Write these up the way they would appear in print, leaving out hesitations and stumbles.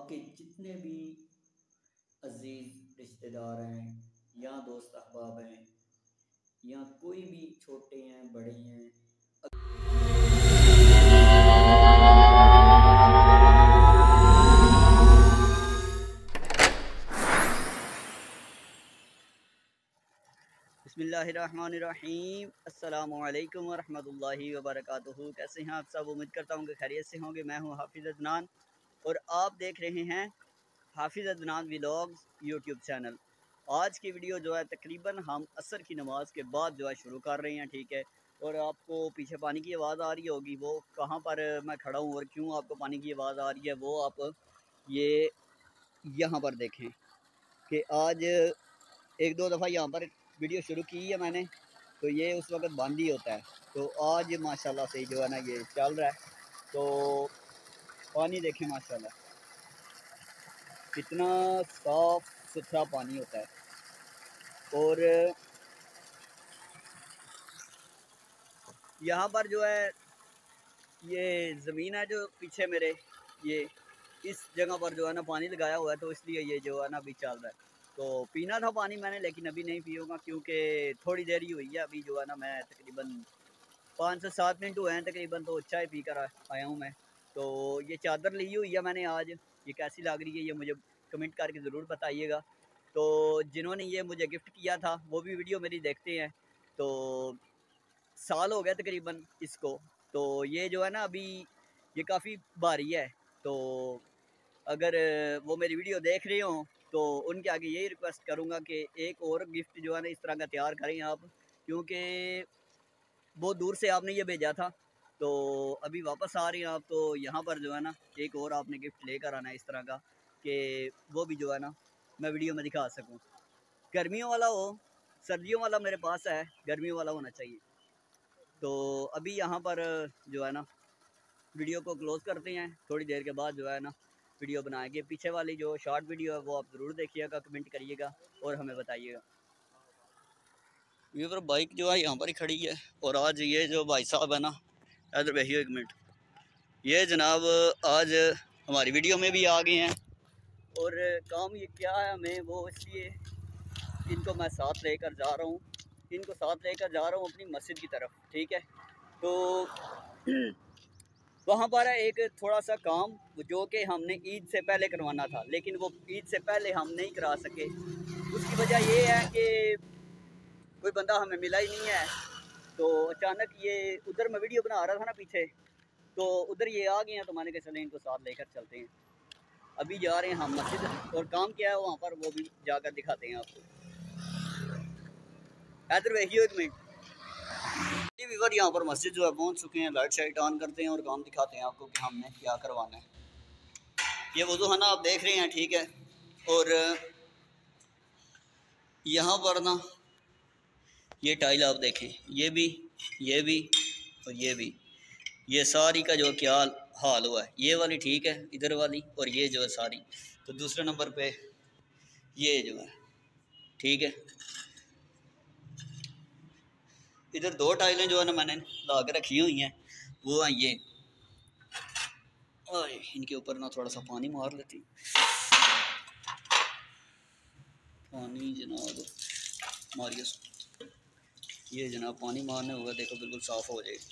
आपके जितने भी अजीज़ रिश्तेदार हैं या दोस्त अहबाब हैं या कोई भी छोटे हैं बड़े हैं, बिस्मिल्लाहिर्रहमानिर्रहीम, अस्सलामुअलैकुम वरहमतुल्लाहि वबरकातुहू। कैसे हैं आप सब? उम्मीद करता हूँ कि खैरियत से होंगे। मैं हूँ हाफिज़ अदनान और आप देख रहे हैं हाफिज़ अदनान व्लॉग्स यूट्यूब चैनल। आज की वीडियो जो है तकरीबन हम असर की नमाज़ के बाद जो है शुरू कर रहे हैं, ठीक है। और आपको पीछे पानी की आवाज़ आ रही होगी, वो कहाँ पर मैं खड़ा हूँ और क्यों आपको पानी की आवाज़ आ रही है वो आप ये यहाँ पर देखें कि आज एक दो दफ़ा यहाँ पर वीडियो शुरू की है मैंने, तो ये उस वक्त बंद ही होता है। तो आज माशाल्लाह से जो है ना ये चल रहा है। तो पानी देखें माशाल्लाह कितना साफ़ सुथरा पानी होता है। और यहाँ पर जो है ये ज़मीन है जो पीछे मेरे, ये इस जगह पर जो है ना पानी लगाया हुआ है, तो इसलिए ये जो है ना अभी चल रहा है। तो पीना था पानी मैंने, लेकिन अभी नहीं पीऊँगा क्योंकि थोड़ी देर ही हुई है। अभी जो है ना मैं तकरीबन 5 से 7 मिनट हुए हैं तकरीबन, तो चाय पी कर आया हूँ मैं। तो ये चादर ली हुई है मैंने आज, ये कैसी लग रही है ये मुझे कमेंट करके ज़रूर बताइएगा। तो जिन्होंने ये मुझे गिफ्ट किया था वो भी वीडियो मेरी देखते हैं, तो साल हो गया तकरीबन इसको। तो ये जो है ना अभी ये काफ़ी भारी है, तो अगर वो मेरी वीडियो देख रहे हो तो उनके आगे यही रिक्वेस्ट करूँगा कि एक और गिफ्ट जो है ना इस तरह का तैयार करें आप, क्योंकि बहुत दूर से आपने ये भेजा था, तो अभी वापस आ रही हैं आप, तो यहाँ पर जो है ना एक और आपने गिफ्ट लेकर आना है इस तरह का कि वो भी जो है ना मैं वीडियो में दिखा सकूँ। गर्मियों वाला हो, सर्दियों वाला मेरे पास है, गर्मियों वाला होना चाहिए। तो अभी यहाँ पर जो है ना वीडियो को क्लोज़ करते हैं, थोड़ी देर के बाद जो है ना वीडियो बनाएंगे। पीछे वाली जो शॉर्ट वीडियो है वो आप ज़रूर देखिएगा, कमेंट करिएगा और हमें बताइएगा। ये पर बाइक जो है यहाँ पर ही खड़ी है, और आज ये जो भाई साहब है ना, इधर बैठिए एक मिनट, ये जनाब आज हमारी वीडियो में भी आ गए हैं। और काम ये क्या है हमें वो, इसलिए इनको मैं साथ लेकर जा रहा हूँ, इनको साथ लेकर जा रहा हूँ अपनी मस्जिद की तरफ, ठीक है। तो वहाँ पर है एक थोड़ा सा काम जो कि हमने ईद से पहले करवाना था, लेकिन वो ईद से पहले हम नहीं करा सके। उसकी वजह ये है कि कोई बंदा हमें मिला ही नहीं है। तो अचानक ये उधर मैं वीडियो बना रहा था ना पीछे, तो उधर ये आ गए हैं, तो मैंने कहा चलें इनको साथ लेकर चलते हैं। अभी जा रहे हैं हम मस्जिद, और काम क्या है वहाँ पर वो भी जाकर दिखाते हैं आपको। इधर देखिए एक मिनट, व्यूअर यहाँ पर मस्जिद जो है पहुँच चुके हैं। लाइट शाइट ऑन करते हैं और काम दिखाते हैं आपको कि हमने क्या करवाना है। ये वज़ू है ना आप देख रहे हैं, ठीक है। और यहाँ पर ना ये टाइल आप देखें, ये भी और ये भी, ये सारी का जो क्या हाल हुआ है। ये वाली ठीक है इधर वाली, और ये जो है सारी। तो दूसरे नंबर पे ये जो है ठीक है। इधर दो टाइलें जो है ना मैंने ला के रखी हुई हैं, वो हैं ये, और इनके ऊपर ना थोड़ा सा पानी मार लेती, पानी जनाब मारिए। ये जनाब पानी मारने होगा, देखो बिल्कुल साफ़ हो जाएगी।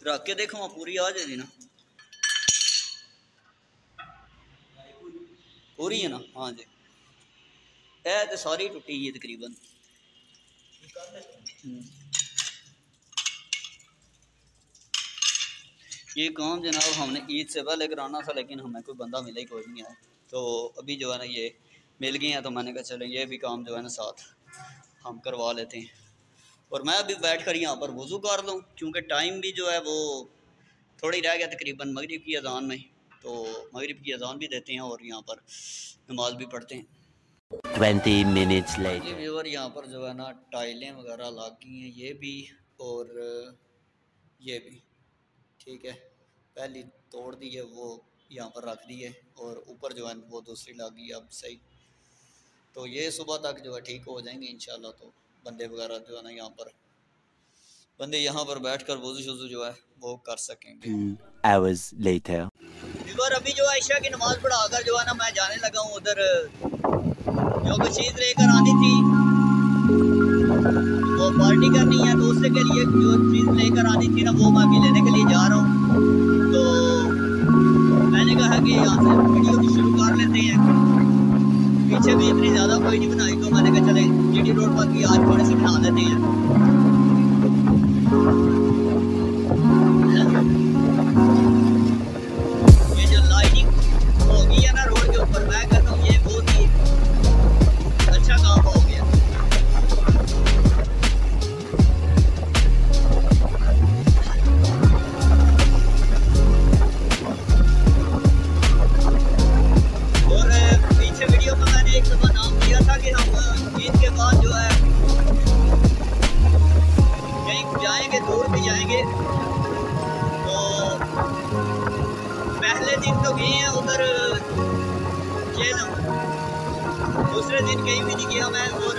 रख के देखो वहाँ पूरी आ जाएगी ना, पूरी है ना? हाँ जी, है तो सारी टुटी है तकरीबन। ये काम जनाब हमने ईद से पहले कराना था, लेकिन हमें कोई बंदा मिला ही कोई नहीं आया। तो अभी जो है ना ये मिल गए हैं, तो मैंने कहा चलो ये भी काम जो है ना साथ हम करवा लेते हैं। और मैं अभी बैठ कर यहाँ पर वज़ू कर लूँ, क्योंकि टाइम भी जो है वो थोड़ी रह गया तकरीबन मगरिब की अज़ान में। तो मगरिब की अज़ान भी देते हैं और यहाँ पर नमाज भी पढ़ते हैं। 20 minutes later। व्यूअर यहाँ पर जो है ना टाइलें वगैरह लग गई हैं, ये भी और ये भी, ठीक है। पहली तोड़ दी है, वो यहाँ पर रख दी है, और ऊपर जो है वो दूसरी लग गई अब सही। तो ये सुबह तक जो है ठीक हो जाएंगे इंशाल्लाह। तो बंदे वगैरह जो है ना यहाँ पर बंदे यहाँ पर बैठकर वज़ू शुज़ू जो है वो कर सकेंगे। 2 hours later. और अभी जो आयशा की नमाज़ पढ़ाकर जो है ना मैं जाने लगा हूँ उधर, जो कुछ चीज़ लेकर आनी थी वो पार्टी करनी है, तो उसके लिए जो चीज़ लेकर आनी थी ना वो मैं अभी लेने के लिए जा रहा हूँ। तो मैंने कहा कि यहाँ से वीडियो भी शुरू कर लेते हैं, पीछे भी इतनी ज़्यादा कोई नहीं बनाई, तो मैंने कहा चले जीटी रोड पर भी आज थोड़ी सी बना लेते हैं। ये जो लाइटिंग होगी है ना रोड के ऊपर, मैं कहता हूँ ये बहुत ही अच्छा काम हो गया। और पीछे वीडियो में मैंने एक दफ़ा नाम दिया था कि हम ईद के बाद जो है कहीं जाएंगे, दूर भी जाएंगे। तो पहले दिन तो गए हैं उधर झेलम, दूसरे दिन कहीं भी नहीं गया मैं। और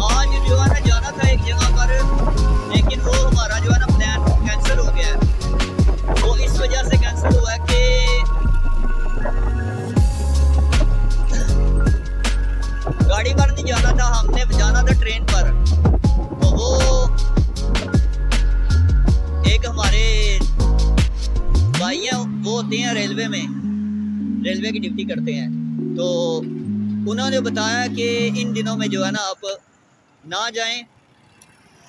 आज जो है ना जाना था एक जगह पर, लेकिन वो हमारा जो है ना प्लान कैंसिल हो गया है। वो इस वजह से कैंसिल हुआ है कि गाड़ी पर नहीं जाना था, हमने जाना था ट्रेन पर। तो वो एक हमारे भाई हैं, वो होते हैं रेलवे में, रेलवे की ड्यूटी करते हैं। तो उन्होंने बताया कि इन दिनों में जो है ना आप ना जाएं,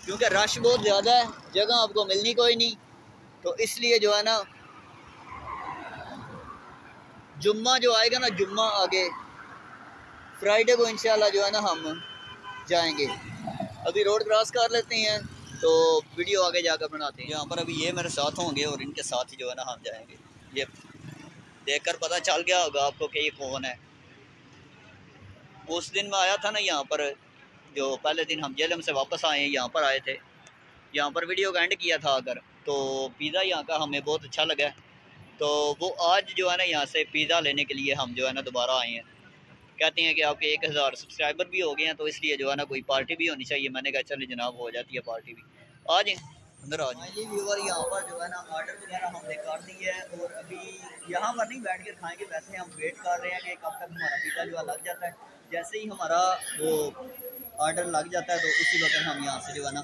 क्योंकि रश बहुत ज़्यादा है, जगह आपको मिलनी कोई नहीं। तो इसलिए जो है ना जुम्मा जो आएगा ना, जुम्मा आगे फ्राइडे को इंशाल्लाह जो है ना हम जाएंगे। अभी रोड क्रॉस कर लेते हैं तो वीडियो आगे जाकर बनाते हैं। यहाँ पर अभी ये मेरे साथ होंगे और इनके साथ ही जो है ना हम जाएंगे। ये देखकर पता चल गया होगा आपको कि ये कौन है। उस दिन मैं आया था ना यहाँ पर, जो पहले दिन हम जेलम से वापस आए, यहाँ पर आए थे, यहाँ पर वीडियो का एंड किया था अगर, तो पिज़्ज़ा यहाँ का हमें बहुत अच्छा लगा। तो वो आज जो है ना यहाँ से पिज़्ज़ा लेने के लिए हम जो है ना दोबारा आए हैं। कहते हैं कि आपके 1000 सब्सक्राइबर भी हो गए हैं, तो इसलिए जो है ना कोई पार्टी भी होनी चाहिए। मैंने कहा चलिए जनाब हो जाती है पार्टी भी, आ जाए अंदर आ जाए। व्यूवर यहाँ पर जो है ना ऑर्डर वगैरह हमने कर दिया है और अभी यहाँ पर नहीं बैठ कर खाएंगे, वैसे हम वेट कर रहे हैं कि कब तक हमारा पिज़्ज़ा जो है लग जाता है। जैसे ही हमारा वो ऑर्डर लग जाता है तो उसी वक्त हम यहाँ से जो है ना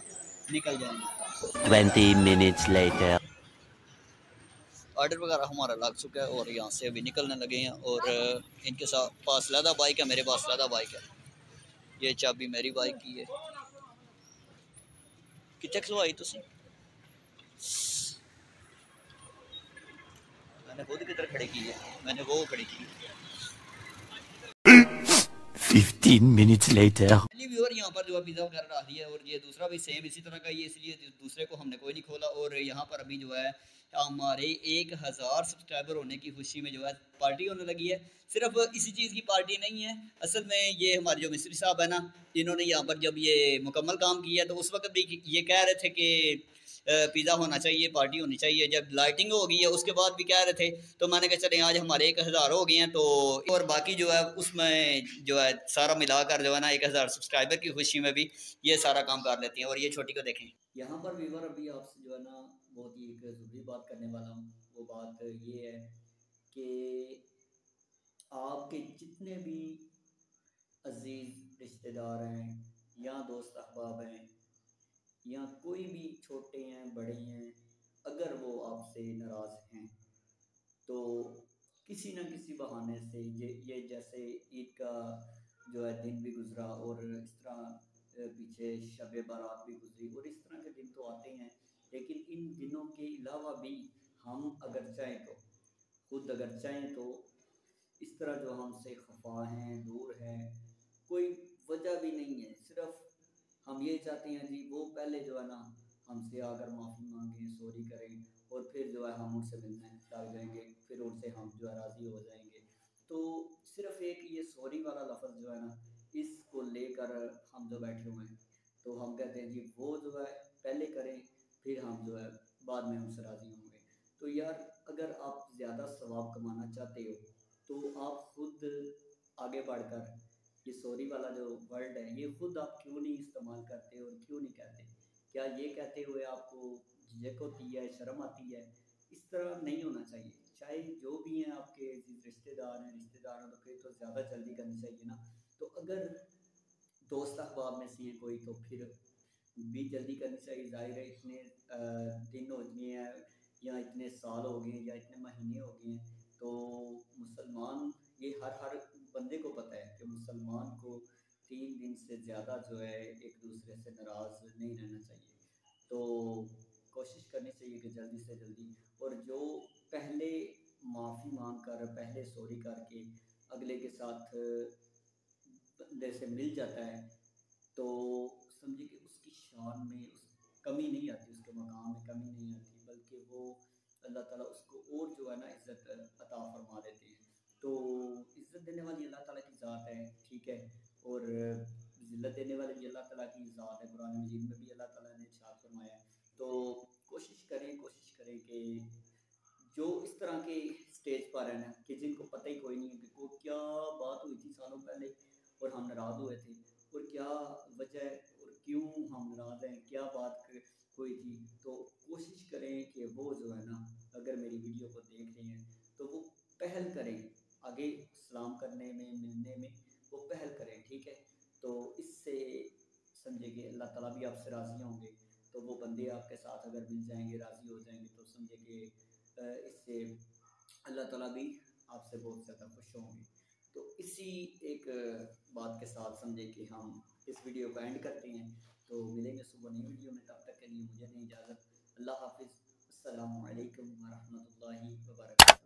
निकल जाएंगे। 20 minutes later. ऑर्डर वगैरह हमारा लग चुका है और यहाँ से अभी निकलने लगे हैं। और इनके साथ पास लदा बाइक है, मेरे पास लदा बाइक है, ये चाबी मेरी बाइक की है। कितने खलवाई तुसी? मैंने खुद किधर खड़ी की है, मैंने वो खड़ी की। 15 minutes later. व्यूअर यहाँ पर जो है पिज़्ज़ा वगैरह डाल दिया है और ये दूसरा भी सेम इसी तरह का ही है, इसलिए दूसरे को हमने कोई नहीं खोला। और यहाँ पर अभी जो है हमारे 1000 सब्सक्राइबर होने की खुशी में जो है पार्टी होने लगी है। सिर्फ इसी चीज़ की पार्टी नहीं है, असल में ये हमारे जो मिस्त्री साहब है ना, इन्होंने यहाँ पर जब ये मुकम्मल काम किया तो उस वक्त भी ये कह रहे थे कि पिज़्ज़ा होना चाहिए, पार्टी होनी चाहिए। जब लाइटिंग हो गई है उसके बाद भी कह रहे थे, तो मैंने कहा चले आज हमारे 1000 हो गए हैं तो, और बाकी जो है उसमें जो है सारा मिलाकर जो है ना 1000 सब्सक्राइबर की खुशी में भी ये सारा काम कर लेती हैं। और ये छोटी को देखें यहाँ पर व्यूअर, अभी आपसे जो है ना बहुत ही एक ज़रूरी बात करने वाला हूँ। वो बात ये है कि आपके जितने भी अजीज़ रिश्तेदार हैं या दोस्त अहबाब हैं या कोई भी छोटे हैं बड़े हैं, अगर वो आपसे नाराज़ हैं तो किसी न किसी बहाने से ये जैसे ईद का जो है दिन भी गुजरा और इस तरह पीछे शब बारात भी गुजरी और इस तरह के दिन तो आते हैं, लेकिन इन दिनों के अलावा भी हम अगर चाहें तो, खुद अगर चाहें तो इस तरह जो हमसे खफा हैं, दूर हैं, कोई वजह भी नहीं है, सिर्फ हम ये चाहते हैं जी वो पहले जो है ना हमसे आकर माफ़ी मांगें, सॉरी करें और फिर जो है हम उनसे मिलने लग जाएंगे, फिर उनसे हम जो है राज़ी हो जाएंगे। तो सिर्फ एक ये सॉरी वाला लफ्ज़ जो है ना, इसको लेकर हम जो बैठे हुए हैं, तो हम कहते हैं जी वो जो है पहले करें, फिर हम जो है बाद में उनसे राज़ी होंगे। तो यार अगर आप ज़्यादा सवाब कमाना चाहते हो तो आप खुद आगे बढ़कर ये सॉरी वाला जो वर्ड है ये खुद आप क्यों नहीं इस्तेमाल करते और क्यों नहीं कहते? क्या ये कहते हुए आपको झिझक होती है, शर्म आती है? इस तरह नहीं होना चाहिए। चाहे जो भी हैं आपके रिश्तेदार हैं, रिश्तेदार हैं तो फिर तो ज़्यादा जल्दी करनी चाहिए ना। तो अगर दोस्त अहबाब में से हैं कोई तो फिर भी जल्दी करनी चाहिए। ज़ाहिर है इतने दिन हो गए हैं या इतने साल हो गए हैं या इतने महीने हो गए हैं, तो मुसलमान ये हर बंदे को पता है कि मुसलमान को 3 दिन से ज़्यादा जो है एक दूसरे से नाराज़ नहीं रहना चाहिए। तो कोशिश करनी चाहिए कि जल्दी से जल्दी, और जो पहले माफ़ी मांग कर, पहले सॉरी करके अगले के साथ बंदे से मिल जाता है, तो समझिए कि उसकी शान में उस कमी नहीं आती, उसके मकाम में कमी नहीं आती, बल्कि वो अल्लाह ताला उसको और जो है ना इज़्ज़त अता फरमा देते हैं। तो इज़्ज़त देने वाली अल्लाह ताला की ज़ात है, ठीक है? और ज़िल्लत देने वाली भी अल्लाह ताला की ज़ात है। कुरान मजीद में भी अल्लाह ताला ने इरशाद फरमाया है। तो कोशिश करें कि जो इस तरह के स्टेज पर है ना कि जिनको पता ही कोई नहीं है कि को क्या बात हुई थी सालों पहले और हम नाराज़ हुए थे, और क्या वजह और क्यों हम नाराज़ हैं, क्या बात हुई थी। तो कोशिश करें कि वो जो है ना, अगर मेरी वीडियो को देख रहे हैं तो वो पहल करें आगे सलाम करने में, मिलने में, वो पहल करें, ठीक है? तो इससे समझे कि अल्लाह ताला भी आपसे राज़ी होंगे। तो वो बंदे आपके साथ अगर मिल जाएंगे, राज़ी हो जाएंगे, तो समझे कि इससे अल्लाह ताला भी आपसे बहुत ज़्यादा खुश होंगे। तो इसी एक बात के साथ समझे कि हम इस वीडियो को एंड करते हैं। तो मिलेंगे सुबह नई वीडियो में, तब तक के लिए मुझे नहीं इजाज़त। अल्लाह हाफ़िज़। अस्सलामु अलैकुम व रहमतुल्लाहि व बरकातहू।